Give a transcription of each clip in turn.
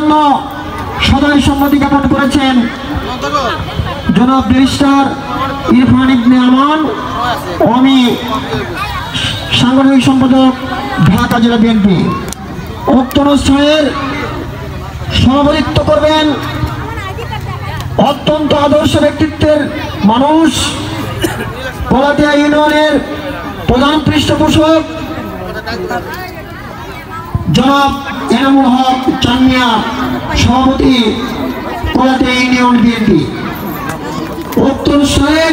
জন্য সদয় সম্মতি জ্ঞাপন করেছেন জনাব ব্যারিস্টার ইরফান ইবনে আমান, আমি সাংগঠনিক সম্পাদক ঢাকা জেলা বিএনপি। উক্ত অনুষ্ঠানের সভাপতিত্ব করবেন অত্যন্ত আদর্শ ব্যক্তিত্বের মানুষ, কলাতিয়া ইউনিয়নের প্রধান পৃষ্ঠপোষক জনাব এনামুল হক চানমিয়া, সভাপতি কলাতিয়া ইউনিয়ন বিএনপি। উক্ত অনুষ্ঠানে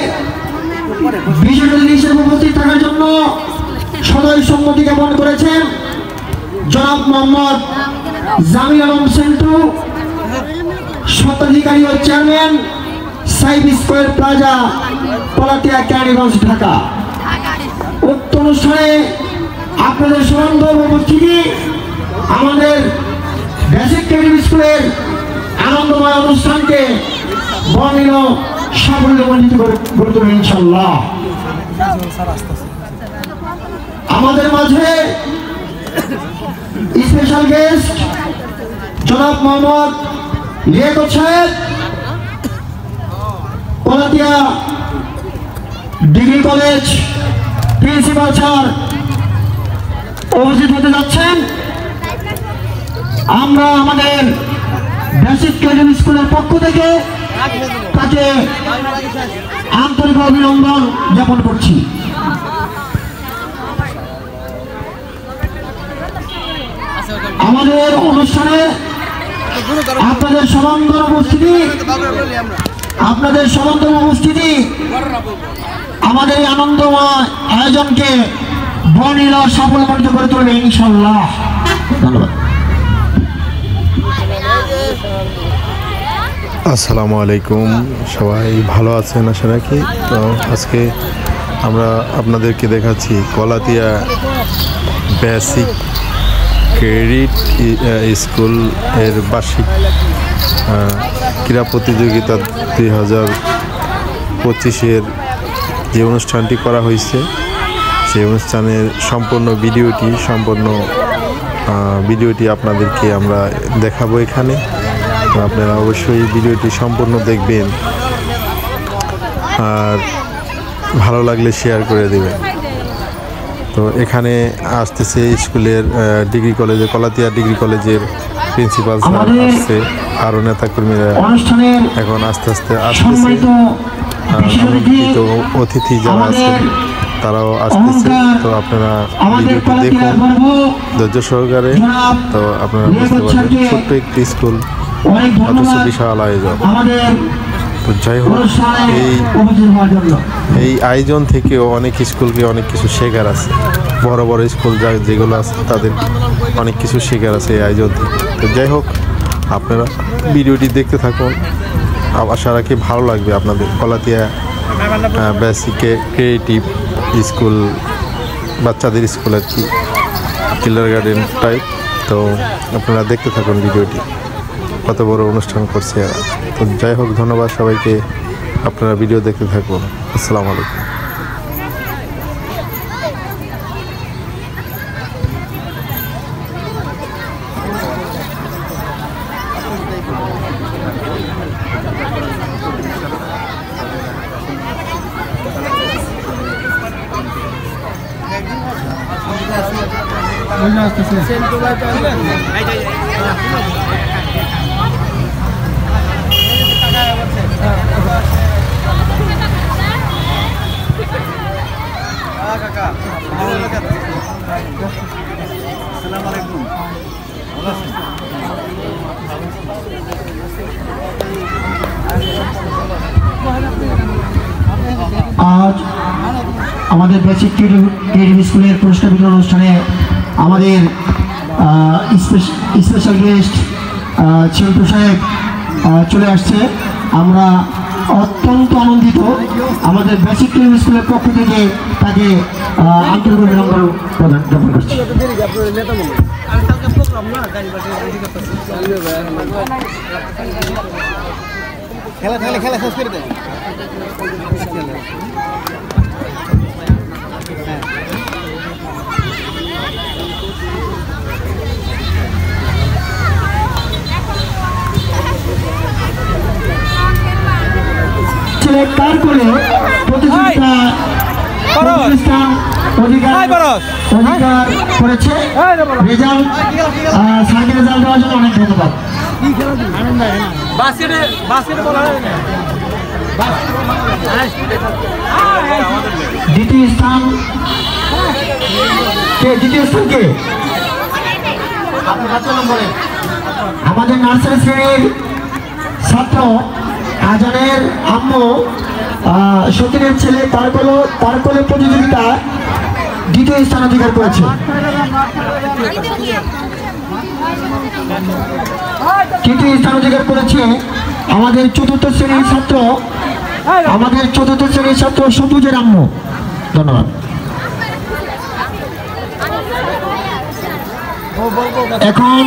বিশেষ অতিথি হিসেবে উপস্থিত থাকার জন্য সদয় সম্মতি জ্ঞাপন করেছেন জনাব মোহাম্মদ জামিল আলম সেন্টু, স্বত্বাধিকারী ও chairman Saif square plaza, Kalatia Keraniganj, Dhaka. উক্ত অনুষ্ঠানে আপনাদের সুন্দর উপস্থিতি আমাদের বেসিক কেমিস্ট্রি স্কুলের আনন্দময় অনুষ্ঠানকে বর্ণিল সাফল্যমণ্ডিত করে তুলবে ইনশাআল্লাহ। আমাদের মাঝে স্পেশাল গেস্ট জনাব মোহাম্মদ লিয়াকত সাহেব, Kalatia degree college principal sir উপস্থিত হতে যাচ্ছেন। আমরা আমাদের বেসিক কেমিস্ট্রি স্কুলের পক্ষ থেকে তাকে আন্তরিক অভিনন্দন জ্ঞাপন করছি। আমাদের অনুষ্ঠানে আপনাদের সমান্তর উপস্থিতি আমাদের এই আনন্দময় আয়োজনকে বর্ণিল সাফল্যমণ্ডিত করে তুলবে ইনশাআল্লাহ। ধন্যবাদ। আসসালামু আলাইকুম, সবাই ভালো আছেন আশা রাখি। তো আজকে আমরা আপনাদেরকে দেখাচ্ছি কলাতিয়া বেসিক ক্রেডিট স্কুল এর বার্ষিক ক্রীড়া প্রতিযোগিতা 2025-এর যে অনুষ্ঠানটি করা হয়েছে, সেই অনুষ্ঠানের সম্পূর্ণ ভিডিওটি আপনাদেরকে আমরা দেখাবো এখানে। তো আপনারা অবশ্যই ভিডিওটি সম্পূর্ণ দেখবেন, আর ভালো লাগলে শেয়ার করে দেবেন। তো এখানে আসতেছে স্কুলের ডিগ্রি কলেজে, কলাতিয়া ডিগ্রি কলেজের প্রিন্সিপাল স্যার আসছে, আরও নেতাকর্মীরা এখন আস্তে আস্তে আসতেছে। আমন্ত্রিত অতিথি যারা আছেন তারাও আসতেছে। তো আপনারা ভিডিওটি দেখুন ধৈর্য সহকারে, তো আপনারা বুঝতে পারবেন ছোট্ট একটি স্কুল অথচ বিশাল আয়োজন। তো যাই হোক, এই আয়োজন থেকেও অনেক স্কুলকে অনেক কিছু শেখার আছে। বড় বড় স্কুল যেগুলো আছে তাদের অনেক কিছু শেখার আছে এই আয়োজন থেকে। তো যাই হোক, আপনারা ভিডিওটি দেখতে থাকুন, আশা রাখি ভালো লাগবে আপনাদের। কলাতিয়া বেসিক ক্রিয়েটিভ স্কুল, বাচ্চাদের স্কুল আর কি, কিন্ডারগার্টেন টাইপ। তো আপনারা দেখতে থাকুন ভিডিওটি, কত বড় অনুষ্ঠান করছে এরা। তো যাই হোক, ধন্যবাদ সবাইকে, আপনারা ভিডিও দেখতে থাকুন। আসসালামু আলাইকুম। আজ আমাদের বেসিক ক্রিয়েটিভ স্কুলের পুরস্কার বিতরণ অনুষ্ঠানে আমাদের স্পেশাল গেস্ট চিন্টু সাহেব চলে আসছে। আমরা অত্যন্ত আনন্দিত। আমাদের বেসিক ক্রিয়েটিভ স্কুলের পক্ষ থেকে তাকে আন্তরিক অভিনন্দন প্রদান করছি। খেলা শেষ করে দেয়। স্থান অধিকার করেছে। রেজাল্ট স্যারকে রেজাল্ট দেওয়ার জন্য অনেক ধন্যবাদ। দ্বিতীয় স্থান কে? আমাদের নার্সারি শ্রেণীর ছাত্র আজানের আম্মু সতীনের ছেলে তার কোলে প্রতিযোগিতা দ্বিতীয় স্থান অধিকার করেছে। তৃতীয় স্থান অধিকার করেছে আমাদের চতুর্থ শ্রেণীর ছাত্র সবুজের আম্মু। ধন্যবাদ। এখন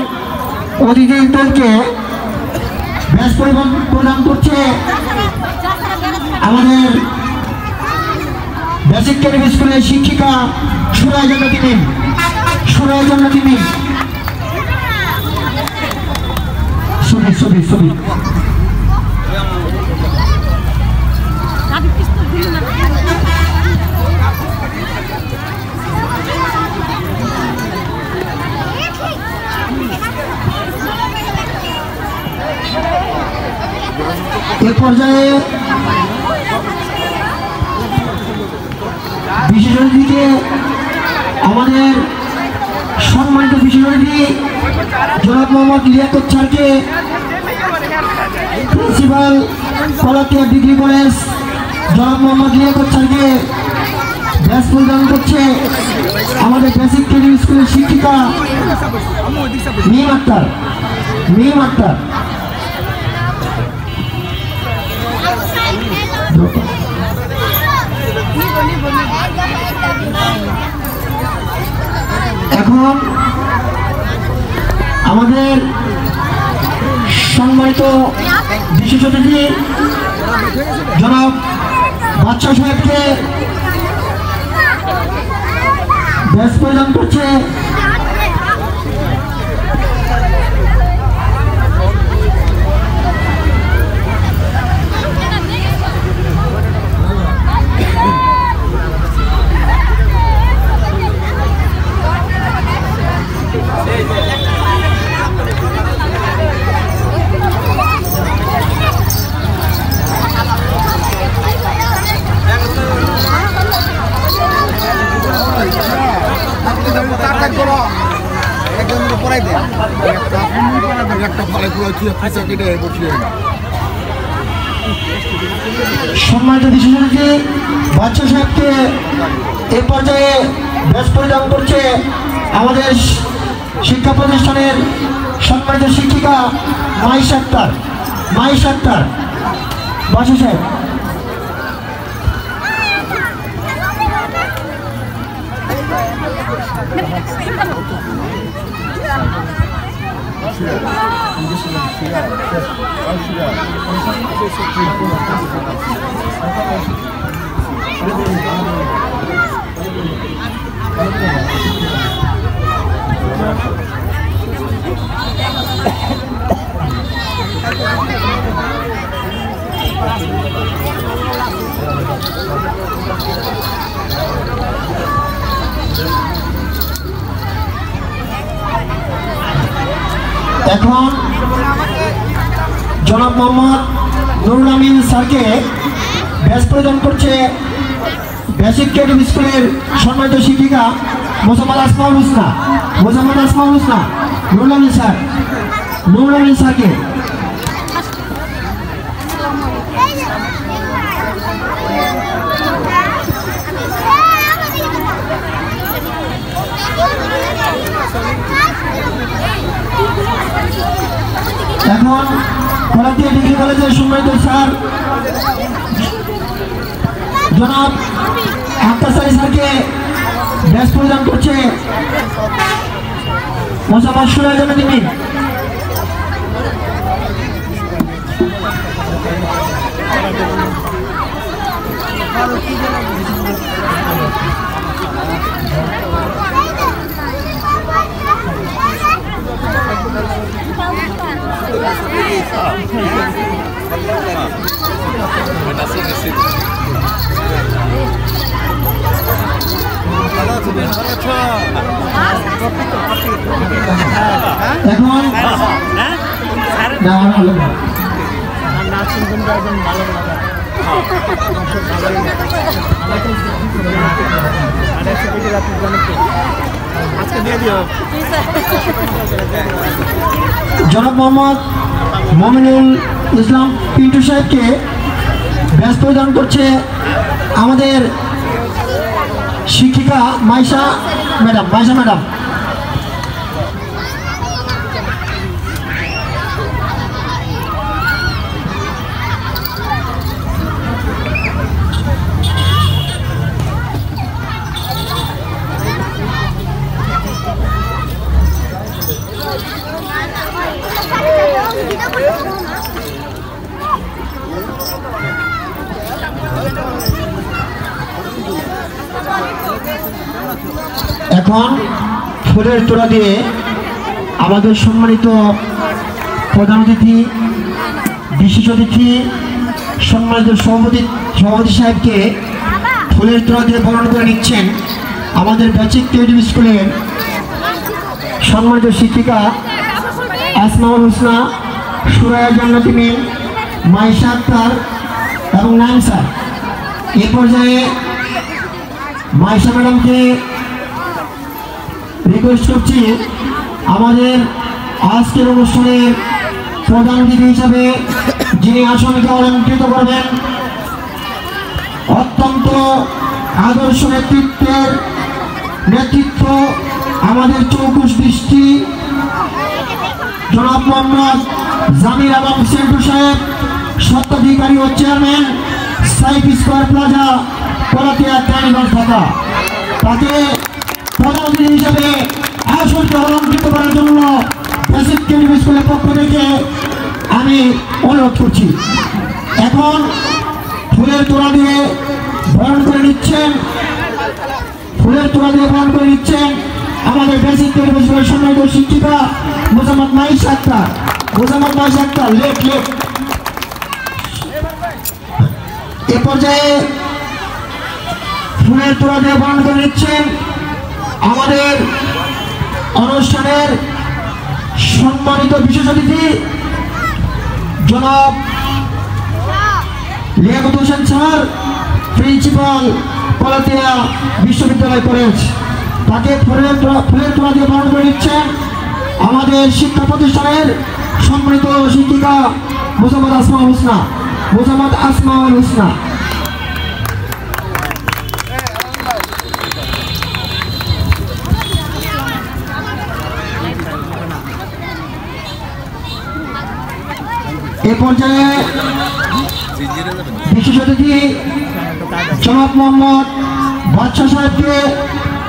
অতিথিদেরকে ব্যাস প্রদান করছে আমাদের বেসিক ক্যাডেট স্কুলের শিক্ষিকা সুরায় জান্নাতি মিম। ছবি এ পর্যায়ে বিশেষ অতিথিকে আমাদের সম্মানিত বিশেষ অতিথি জনাব মোহাম্মদ লিয়াকত স্যারকে, প্রিন্সিপাল কলাতিয়া ডিগ্রি কলেজ জনাব মোহাম্মদ লিয়াকত স্যারকে ব্যাস প্রদান করছে আমাদের বেসিক ক্যাডেট স্কুলের শিক্ষিকা মিম আক্তার। এখন আমাদের সম্মানিত বিশেষ অতিথি জনাব বাদশা সাহেবকে ব্যাস প্রদান করছে সম্মানিত বিশেষ অতিথি বাদশা সাহেবকে এ পর্যায়ে ব্যাস প্রদান করছে আমাদের শিক্ষা প্রতিষ্ঠানের সম্মানিত শিক্ষিকা মাইশ আক্তার। বাদশা সাহেব এখন জনাব মোহাম্মদ নুরুল আমিন স্যারকে ব্যাস প্রদান করছে বেসিক ক্যাডেট স্কুলের সম্মানিত শিক্ষিকা মোসাম্মদ আসমাউল হোসনা। নুরুল আমিন স্যারকে এখন কলাতিয়া ডিগ্রি কলেজের সম্মানিত স্যার জনাব আক্তার স্যারকে ব্যাস প্রদান করছে মোসাম্মদ সুরায় জান্নাতি মিম। এখন না ভালো জনাব মোহাম্মদ মমিনুল ইসলাম পিন্টু সাহেবকে ব্যাস প্রদান করছে আমাদের শিক্ষিকা মাইশা ম্যাডাম। এখন ফুলের তোড়া দিয়ে আমাদের সম্মানিত প্রধান অতিথি, বিশেষ অতিথি, সম্মানিত সভাপতি সাহেবকে ফুলের তোড়া দিয়ে বরণ করে নিচ্ছেন আমাদের বেসিক টিউটোরিয়াল স্কুলের সম্মানিত শিক্ষিকা আসমাউল হোসনা, সুরায়া জান্নাতি মিম, মাইশা আক্তার এবং নাইম স্যার। এ পর্যায়ে মাইশা ম্যাডামকে রিকোয়েস্ট করছি আমাদের আজকের অনুষ্ঠানের প্রধান অতিথি হিসাবে যিনি আসনকে অলঙ্কৃত করবেন, অত্যন্ত আদর্শ নেতৃত্ব আমাদের চৌকুশ দৃষ্টি জনাব মোহাম্মদ জামির আলম সেন্টু সাহেব, স্বত্বাধিকারী ও chairman Saif square plaza, Kalatia, Keraniganj, Dhaka. তাকে প্রধান অতিথি হিসাবে আসনকে অলঙ্কৃত করার জন্য বেসিক টিউটোরিয়াল স্কুলের পক্ষ থেকে আমি অনুরোধ করছি। এখন ফুলের তোড়া দিয়ে বরণ করে নিচ্ছেন আমাদের বেসিক টিউটোরিয়াল স্কুলের সম্মানিত শিক্ষিকা মোজাম্মদ মাইশা আক্তার। লেট এ পর্যায়ে ফুলের তোড়া দিয়ে বরণ করে নিচ্ছেন আমাদের অনুষ্ঠানের সম্মানিত বিশেষ অতিথি জনাব লিয়াকত হোসেন স্যার, প্রিন্সিপাল, কলাতিয়া বিশ্ববিদ্যালয় কলেজ। তাকে ফুলের তোড়া দিয়ে বরণ করে নিচ্ছেন আমাদের শিক্ষা প্রতিষ্ঠানের সম্মানিত শিক্ষিকা মোজাম্মদ আসমাউল হোসনা। এ পর্যায়ে বিশেষ অতিথি জনাব মোহাম্মদ বাদশা সাহেবকে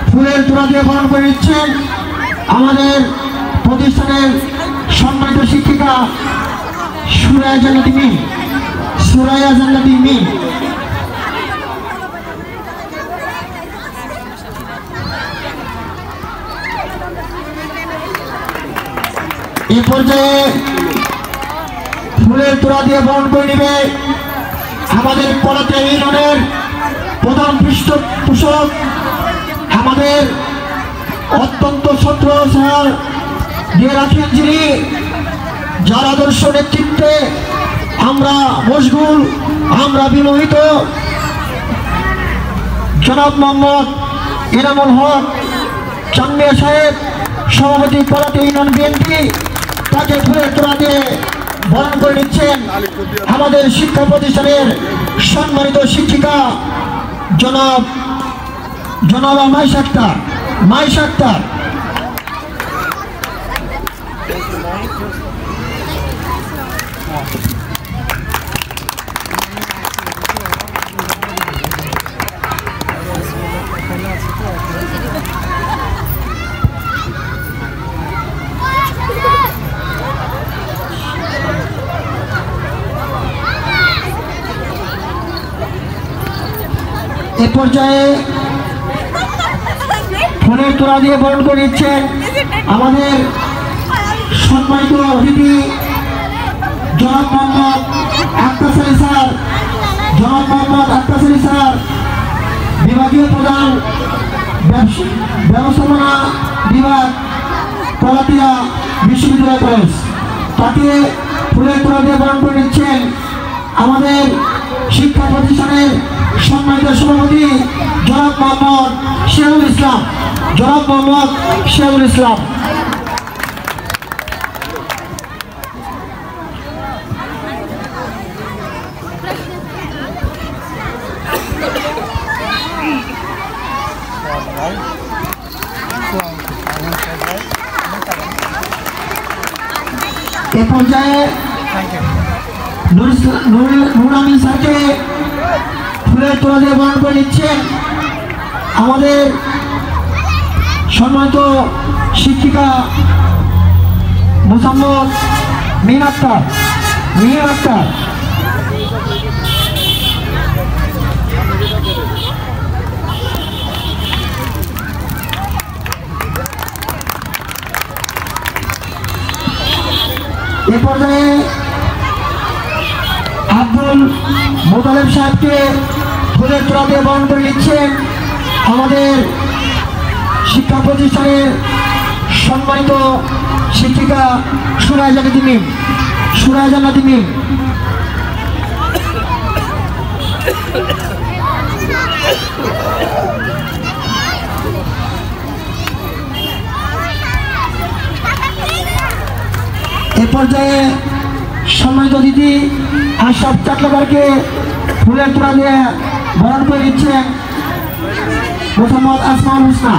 ফুলের তোড়া দিয়ে বরণ করে নিচ্ছেন আমাদের প্রতিষ্ঠানের সম্মানিত শিক্ষিকা সুরায়া জান্নাতি মিম। এ পর্যায়ে ফুলের তোড়া দিয়ে বরণ করে নেবে আমাদের কলাতিয়া ইউনিয়নের প্রধান পৃষ্ঠপোষক, আমাদের অত্যন্ত ছাত্র স্যার দিয়ে রাখেন যিনি, যার আদর্শ নেতৃত্বে আমরা মশগুল, আমরা বিমোহিত, জনাব মোহাম্মদ ইনামুল হক চান্দিয়া সাহেব, সভাপতি কলাতিয়া ইউনিয়ন বিএনপি। তাকে ফুলের তোড়া দিয়ে বরণ করে নিচ্ছেন আমাদের শিক্ষা প্রতিষ্ঠানের সম্মানিত শিক্ষিকা জনাব মাইশা আক্তার। এ পর্যায়ে ফুলের তোড়া দিয়ে বরণ করে নিচ্ছেন আমাদের সম্মানিত অতিথি জনাব মোহাম্মদ আক্তার স্যার, বিভাগীয় প্রধান ব্যবস্থাপনা বিভাগ কলাতিয়া বিশ্ববিদ্যালয় কলেজ, তাকে ফুলের তোড়া দিয়ে বরণ করে নিচ্ছেন আমাদের শিক্ষা প্রতিষ্ঠানের সম্মানিত সভাপতি জনাব মোহাম্মদ শেহুল ইসলাম। জনাব মোহাম্মদ শেহুল ইসলাম। এ পর্যায়ে নুর আমিন স্যারকে ফুলের তোড়া দিয়ে বরণ করে নিচ্ছেন আমাদের সম্মানিত শিক্ষিকা মোসাম্মদ মিম আক্তার। এ পর্যায়ে আব্দুল মোতালেব সাহেবকে ফুলের তোড়া দিয়ে বরণ করে নিচ্ছেন আমাদের শিক্ষা প্রতিষ্ঠানের সম্মানিত শিক্ষিকা সুরায়া জান্নাতি মিম। এ পর্যায়ে সম্মানিত অতিথি আশরাফ চাকলাবারকে ফুলের তোড়া দিয়ে বরণ করে দিচ্ছেন মোহাম্মদ আসমাউল হোসনা।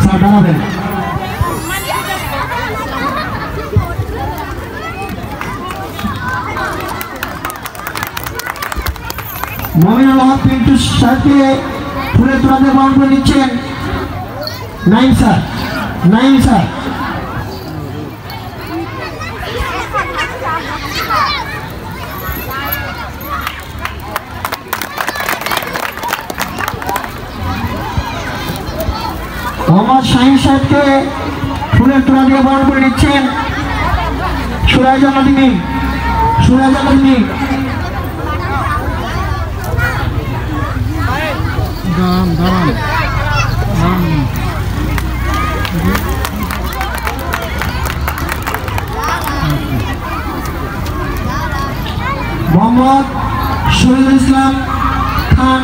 স্যার দাঁড়াবেন। মমিনুল হক পিন্টু সাহেবকে ফুলের তোড়া দিয়ে বরণ করে নিচ্ছেন নাইম স্যার। মোহাম্মদ শাহিন সাহেবকে ফুলের তোড়া দিয়ে বরণ করে নিচ্ছেন সুরায়া জান্নাতি মিম। মোহাম্মদ শহীদুল ইসলাম খান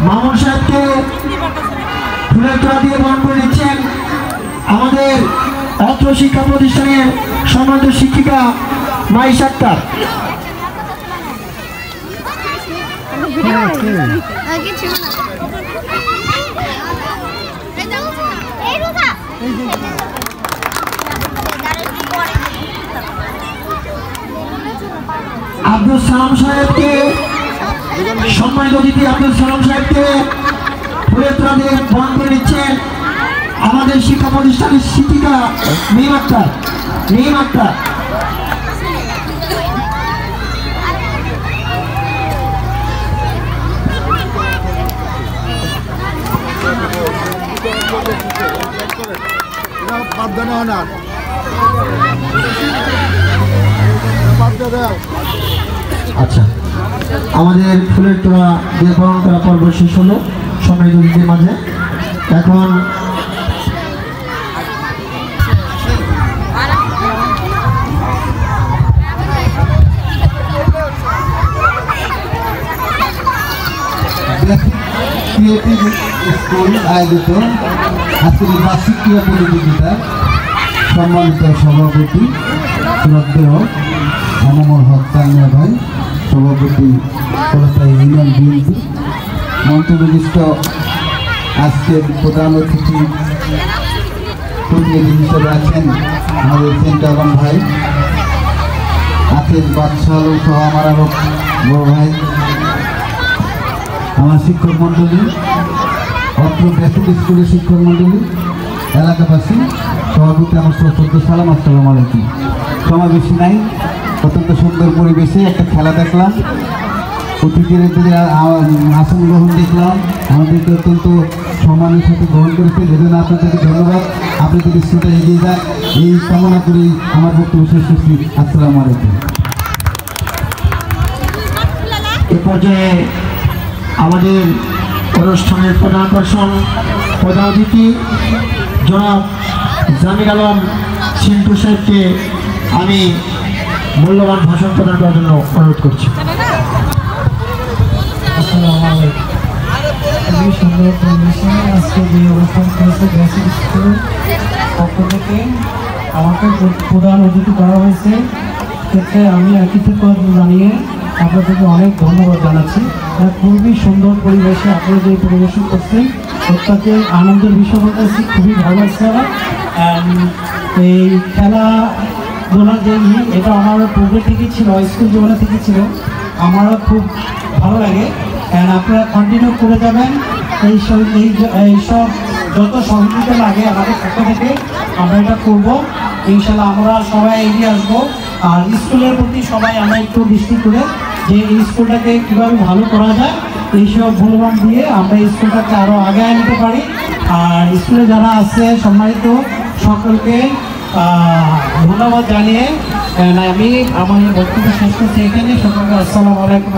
মামুন সাহেবকে ফুলের তোড়া দিয়ে বরণ করে নিচ্ছেন আমাদের অত্র শিক্ষা প্রতিষ্ঠানের সম্মানিত শিক্ষিকা মাইশা আক্তার। আব্দুল সালাম সাহেবকে সম্মানিত অতিথি আব্দুল সালাম সাহেবকে ফুলের তোড়া দিয়ে বরণ করে নিচ্ছেন আমাদের শিক্ষা প্রতিষ্ঠানের শিক্ষিকা মিম আক্তার। আচ্ছা, আমাদের ফুলের তোড়া দিয়ে বরণ করা পর্ব শেষ হলো সম্মানিত অতিথিদের মাঝে। এখন ক্রিয়েটিভ স্কুল আয়োজিত আজকের বার্ষিক ক্রীড়া প্রতিযোগিতার সম্মানিত সভাপতি শ্রদ্ধেয় মনোমল হক তানিয়া ভাই, সভাপতি কলকাতা ইউনিয়ন বিএনপি, মন্ত্রবিশিষ্ট আজকের প্রধান অতিথি প্রতিনিধি হিসেবে আছেন আমাদের সেন্টারন ভাই, আছেন বাদশাহ সহ আমার আরো বড় ভাই, আমার শিক্ষক মণ্ডলী, অত্র বেসিক স্কুলের শিক্ষক মণ্ডলী, এলাকাবাসী, সভাপতি আমার সশ্রদ্ধ সালাম, আসসালামু আলাইকুম। সময় বেশি নাই, অত্যন্ত সুন্দর পরিবেশে একটা খেলা দেখলাম, অতিথিদের আসন গ্রহণ দেখলাম, আমাদেরকে অত্যন্ত সম্মানের সাথে গ্রহণ করেছেন। এজন্য আপনাদেরকে ধন্যবাদ। আপনাদের স্কুলটা এগিয়ে যায় এই কামনা করেই আমার বক্তব্য শেষ করছি। আসসালামু আলাইকুম। এ পর্যায়ে আমাদের অনুষ্ঠানের প্রধান আকর্ষণ, প্রধান অতিথি জনাব জামিল আলম সিন্টু সাহেবকে আমি মূল্যবান ভাষণ প্রদান করার জন্য অনুরোধ করছি। আসসালামু আলাইকুম। খুবই সুন্দর পরিবেশে আজকে যে অনুষ্ঠান করেছে বেসিক স্কুলের পক্ষ থেকে আমাকে প্রধান অতিথি করা হয়েছে, ক্ষেত্রে আমি কৃতজ্ঞতা জানিয়ে আপনাদেরকে অনেক ধন্যবাদ জানাচ্ছি। খুবই সুন্দর পরিবেশে আপনারা যে পরিবেশন করছেন প্রত্যেকে আনন্দের বিষয় বলতে খুবই ভালো লাগছে। এই খেলাধুলা যে এটা আমার পূর্বে থেকেই ছিল, স্কুল জীবনে থেকে ছিল, আমারও খুব ভালো লাগে। আপনারা কন্টিনিউ করে যাবেন। এইসব যত সহযোগিতা লাগে আমাদের পক্ষ থেকে আমরা এটা করবো। ইনশাল্লাহ আমরা সবাই এগিয়ে আসবো। আর স্কুলের প্রতি সবাই আমরা একটু দৃষ্টি করে যে এই স্কুলটাকে কীভাবে ভালো করা যায় এইসব মূল্যবান দিয়ে আমরা স্কুলটাকে আরও আগায় নিতে পারি। আর স্কুলে যারা আছে সম্মানিত সকলকে ধন্যবাদ জানিয়ে আমি আমার বক্তব্য শেষ করছি এখানে। সকলকে আসসালামু আলাইকুম।